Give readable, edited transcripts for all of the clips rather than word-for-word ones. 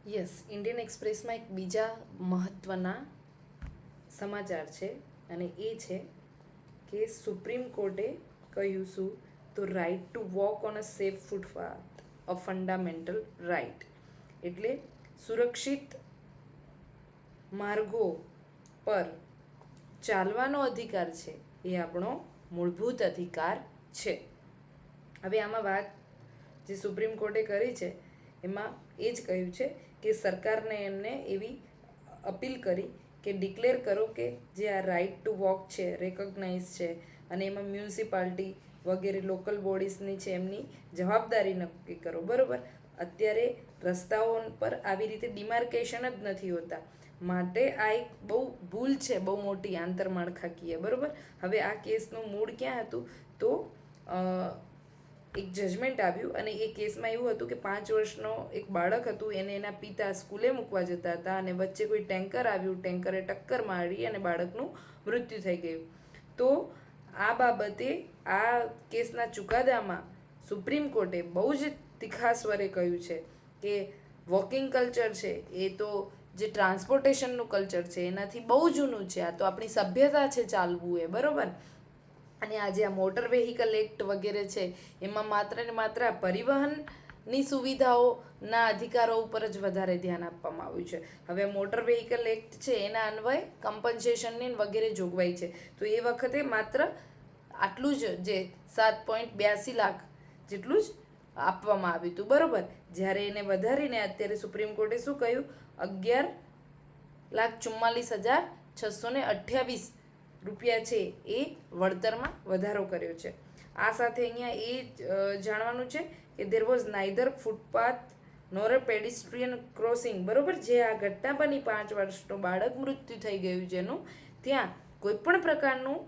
Yes, Indian એક્સપ્રેસમાં એક બીજા મહત્ત્વના સમાચાર છે અને એ છે કે સુપ્રીમ કોર્ટે કહ્યું શું તો right to walk on a safe footpath a fundamental right, એટલે સુરક્ષિત માર્ગો પર ચાલવાનો અધિકાર છે એ આપણો મૂળભૂત અધિકાર છે. હવે આમાં વાત જે સુપ્રીમ કોર્ટે કરી છે એમાં એ જ કહ્યું છે કે સરકારને એમને એવી અપીલ કરી કે ડિક્લેર કરો કે જે આ રાઇટ ટુ વોક છે રેકગ્નાઇઝ છે અને એમાં મ્યુનિસિપાલિટી વગેરે લોકલ બોડીઝની છે એમની જવાબદારી નક્કી કરો. બરાબર, અત્યારે રસ્તાઓ પર આવી રીતે ડિમાર્કેશન જ નથી હોતા, માટે આ એક બહુ ભૂલ છે, બહુ મોટી આંતરમાળખાકીય. બરાબર, હવે આ કેસનું મૂળ ક્યાં હતું તો એક જજમેન્ટ આવ્યું અને એ કેસમાં એવું હતું કે 5 વર્ષનો એક બાળક હતું, એને એના પિતા સ્કૂલે મૂકવા જતા હતા અને વચ્ચે કોઈ ટેન્કર આવ્યું, ટેન્કરે ટક્કર મારી અને બાળકનું મૃત્યુ થઈ ગયું. તો આ બાબતે આ કેસના ચુકાદામાં સુપ્રીમ કોર્ટે બહુ જ તીખા સ્વરે કહ્યું છે કે વોકિંગ કલ્ચર છે એ તો જે ટ્રાન્સપોર્ટેશનનું કલ્ચર છે એનાથી બહુ જૂનું છે, આ તો આપણી સભ્યતા છે ચાલવું એ. બરાબર, અને આજે આ મોટર વેહિકલ એક્ટ વગેરે છે એમાં માત્ર ને માત્ર પરિવહનની સુવિધાઓના અધિકારો ઉપર જ વધારે ધ્યાન આપવામાં આવ્યું છે. હવે મોટર વેહિકલ એક્ટ છે એના અન્વયે કમ્પન્સેશનની વગેરે જોગવાઈ છે, તો એ વખતે માત્ર આટલું જ જે 7.82 લાખ જેટલું જ આપવામાં આવ્યું હતું. બરાબર, જ્યારે એને વધારીને અત્યારે સુપ્રીમ કોર્ટે શું કહ્યું, 11,44,628 રૂપિયા છે એ વળતરમાં વધારો કર્યો છે. આ સાથે અહીંયા એ જાણવાનું છે કે there was neither footpath nor a pedestrian crossing. બરાબર, જે આ ઘટના બની 5 વર્ષનું બાળક મૃત્યુ થઈ ગયું જેનું, ત્યાં કોઈ પણ પ્રકારનું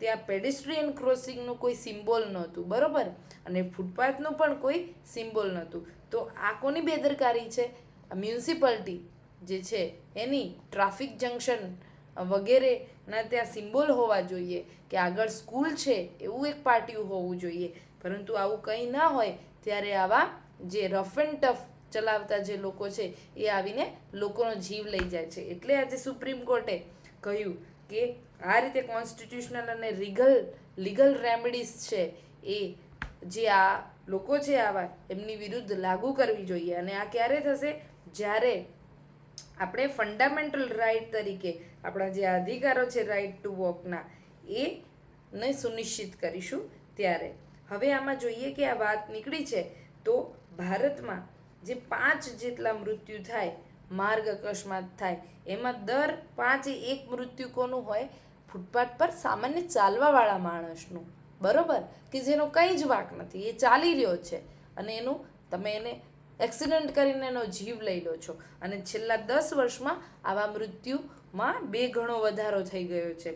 ત્યાં પેડિસ્ટ્રીયન ક્રોસિંગનું કોઈ સિમ્બોલ નહોતું. બરાબર, અને ફૂટપાથનું પણ કોઈ સિમ્બોલ નહોતું. તો આ કોની બેદરકારી છે? મ્યુનિસિપાલિટી જે છે એની ટ્રાફિક જંકશન વગેરેના ત્યાં સિમ્બોલ હોવા જોઈએ કે આગળ સ્કૂલ છે એવું એક પાટિયું હોવું જોઈએ, પરંતુ આવું કંઈ ના હોય ત્યારે આવા જે રફ એન્ડ ટફ ચલાવતા જે લોકો છે એ આવીને લોકોનો જીવ લઈ જાય છે. એટલે આજે સુપ્રીમ કોર્ટે કહ્યું કે આ રીતે કોન્સ્ટિટ્યુશનલ અને લીગલ રેમેડીઝ છે એ જે આ લોકો છે આવા એમની વિરુદ્ધ લાગુ કરવી જોઈએ. અને આ ક્યારે થશે? જ્યારે આપણે ફંડામેન્ટલ રાઇટ તરીકે આપણા જે અધિકારો છે રાઇટ ટુ વોકના એને સુનિશ્ચિત કરીશું ત્યારે. હવે આમાં જોઈએ કે આ વાત નીકળી છે તો ભારતમાં જે 5 જેટલા મૃત્યુ થાય, માર્ગ અકસ્માત થાય, એમાં દર 5 એક મૃત્યુ કોનું હોય? ફૂટપાથ પર સામાન્ય ચાલવાવાળા માણસનું. બરાબર, કે જેનો કંઈ જ વાંક નથી, એ ચાલી રહ્યો છે અને એનું તમે એને એક્સિડન્ટ કરીને એનો જીવ લઈ લો છો. અને છેલ્લા 10 વર્ષમાં આવા મૃત્યુમાં 2 ગણો વધારો થઈ ગયો છે.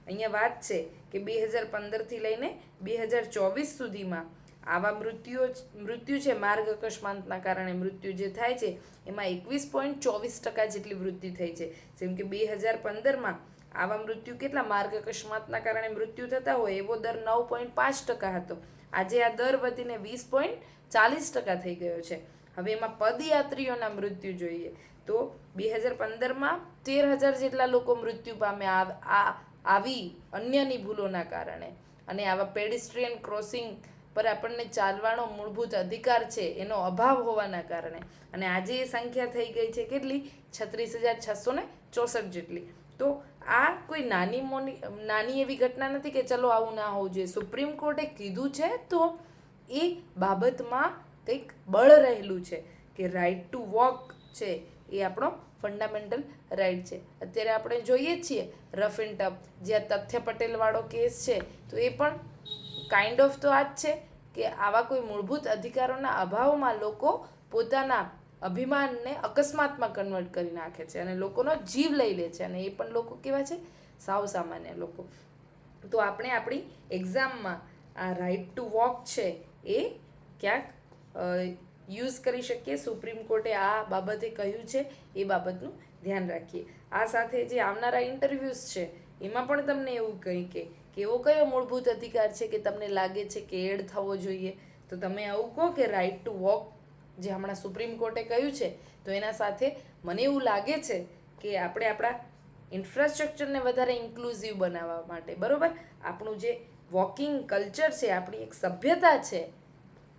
અહીંયા વાત છે કે 2015થી લઈને 2024 સુધીમાં આવા મૃત્યુ છે માર્ગ અકસ્માતના કારણે મૃત્યુ જે થાય છે એમાં 21.24% જેટલી વૃદ્ધિ થઈ છે. જેમ કે 2015માં આવા મૃત્યુ કેટલા માર્ગ અકસ્માતના કારણે મૃત્યુ થતા હોય એવો દર 9.5% હતો. આજે આ દર વધીને 20.40% થઈ ગયો છે. હવે એમાં પદયાત્રીઓના મૃત્યુ જોઈએ તો 2015માં 13,000 જેટલા લોકો મૃત્યુ પામ્યા આવી અન્યની ભૂલોના કારણે. અને આવા પેડિસ્ટ્રીયન ક્રોસિંગ પર આપણને ચાલવાનો મૂળભૂત અધિકાર છે એનો અભાવ હોવાના કારણે. અને આજે એ સંખ્યા થઈ ગઈ છે કેટલી? 36,664 જેટલી. તો આ કોઈ નાની એવી ઘટના નથી કે ચલો આવું ના હોવું જોઈએ. સુપ્રીમ કોર્ટે કીધું છે તો એ બાબતમાં કંઈક બળ રહેલું છે કે રાઇટ ટુ વોક છે એ આપણો ફંડામેન્ટલ રાઇટ છે. અત્યારે આપણે જોઈએ જ છીએ રફ એન્ડ ટફ જે આ તથ્ય પટેલવાળો કેસ છે તો એ પણ કાઇન્ડ ઓફ તો આ જ છે કે આવા કોઈ મૂળભૂત અધિકારોના અભાવમાં લોકો પોતાના અભિમાનને અકસ્માતમાં કન્વર્ટ કરી નાખે છે અને લોકોનો જીવ લઈ લે છે. અને એ પણ લોકો કેવા છે? સાવ સામાન્ય લોકો. તો આપણે આપણી એક્ઝામમાં આ રાઇટ ટુ વોક છે એ ક્યાંક યુઝ કરી શકીએ. સુપ્રીમ કોર્ટે આ બાબતે કહ્યું છે એ બાબતનું ધ્યાન રાખીએ. આ સાથે જે આવનારા ઇન્ટરવ્યૂઝ છે એમાં પણ તમને એવું કહી કે એવો કયો મૂળભૂત અધિકાર છે કે તમને લાગે છે કે એડ થવો જોઈએ, તો તમે આવું કહો કે રાઇટ ટુ વોક જે હમણાં સુપ્રીમ કોર્ટે કહ્યું છે તો એના સાથે મને એવું લાગે છે કે આપણે આપણા ઇન્ફ્રાસ્ટ્રક્ચરને વધારે ઇન્ક્લુઝિવ બનાવવા માટે, બરાબર, આપણું જે વોકિંગ કલ્ચર છે, આપણી એક સભ્યતા છે,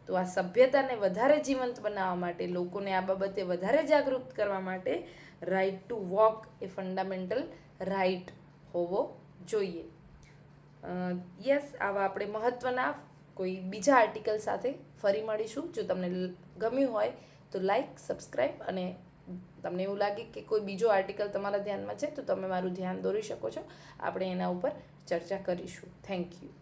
તો આ સભ્યતાને વધારે જીવંત બનાવવા માટે, લોકોને આ બાબતે વધારે જાગૃત કરવા માટે right to walk a fundamental right હોવો જોઈએ. યસ, આવા આપણે મહત્ત્વના કોઈ બીજા આર્ટિકલ સાથે ફરી મળીશું. જો તમને ગમ્યું હોય તો લાઈક, સબસ્ક્રાઈબ, અને તમને એવું લાગે કે કોઈ બીજો આર્ટિકલ તમારા ધ્યાનમાં છે તો તમે મારું ધ્યાન દોરી શકો છો. આપણે એના ઉપર ચર્ચા કરીશું. Thank you.